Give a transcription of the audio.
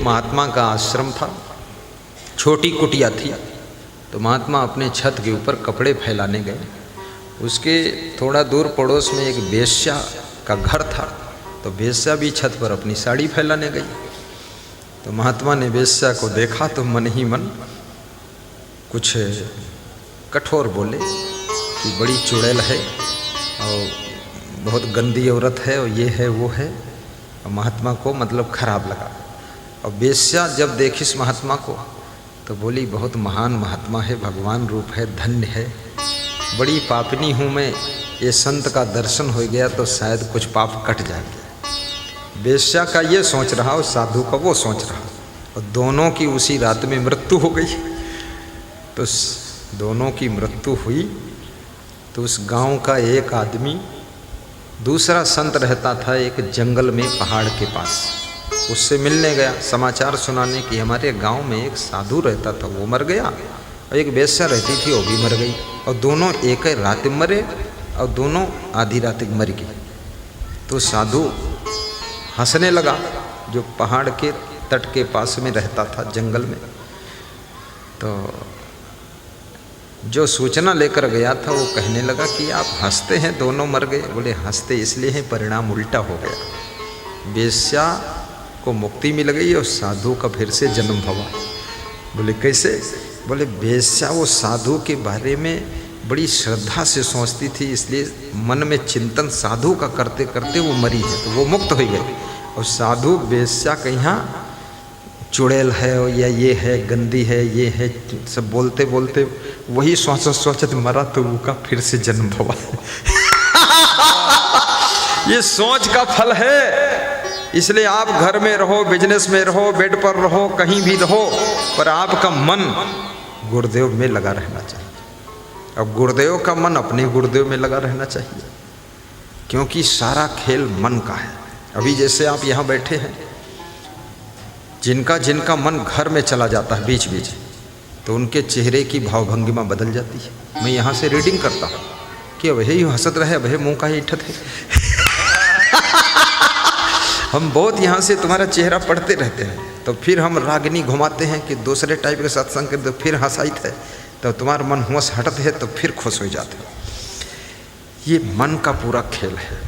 महात्मा का आश्रम था, छोटी कुटिया थी। तो महात्मा अपने छत के ऊपर कपड़े फैलाने गए। उसके थोड़ा दूर पड़ोस में एक वेश्या का घर था। तो वेश्या भी छत पर अपनी साड़ी फैलाने गई। तो महात्मा ने वेश्या को देखा तो मन ही मन कुछ कठोर बोले कि बड़ी चुड़ैल है और बहुत गंदी औरत है और ये है वो है। और महात्मा को मतलब खराब लगा। और वेश्या जब देखी इस महात्मा को तो बोली बहुत महान महात्मा है, भगवान रूप है, धन्य है, बड़ी पापनी हूँ मैं, ये संत का दर्शन हो गया तो शायद कुछ पाप कट जाएंगे। वेश्या का ये सोच रहा और साधु का वो सोच रहा, और दोनों की उसी रात में मृत्यु हो गई। तो दोनों की मृत्यु हुई। तो उस गांव का एक आदमी दूसरा संत रहता था एक जंगल में पहाड़ के पास, उससे मिलने गया समाचार सुनाने कि हमारे गांव में एक साधु रहता था वो मर गया, और एक वेश्या रहती थी वो भी मर गई, और दोनों एक ही रात में मरे और दोनों आधी रात में मर गई। तो साधु हंसने लगा जो पहाड़ के तट के पास में रहता था जंगल में। तो जो सूचना लेकर गया था वो कहने लगा कि आप हंसते हैं, दोनों मर गए। बोले हंसते इसलिए हैं, परिणाम उल्टा हो गया, वेश्या को मुक्ति मिल गई और साधु का फिर से जन्म हुआ। बोले कैसे? बोले वेश्या वो साधु के बारे में बड़ी श्रद्धा से सोचती थी, इसलिए मन में चिंतन साधु का करते करते वो मरी है तो वो मुक्त हो गई। और साधु वेश्या के यहाँ चुड़ैल है और या ये है, गंदी है, ये है, सब बोलते बोलते वही सोचत मरा तो उसका फिर से जन्म हुआ। ये सोच का फल है। इसलिए आप घर में रहो, बिजनेस में रहो, बेड पर रहो, कहीं भी रहो, पर आपका मन गुरुदेव में लगा रहना चाहिए। अब गुरुदेव का मन अपने गुरुदेव में लगा रहना चाहिए, क्योंकि सारा खेल मन का है। अभी जैसे आप यहाँ बैठे हैं, जिनका जिनका मन घर में चला जाता है बीच बीच, तो उनके चेहरे की भावभंगिमा बदल जाती है। मैं यहाँ से रीडिंग करता हूँ कि अब यही हंसत रहे, अब मुँह का ही इठत है। हम बहुत यहाँ से तुम्हारा चेहरा पढ़ते रहते हैं, तो फिर हम रागिनी घुमाते हैं कि दूसरे टाइप के सत्संग करते, तो फिर हंसाइत है, तो तुम्हारा मन होश हटत है तो फिर खुश हो जाते। ये मन का पूरा खेल है।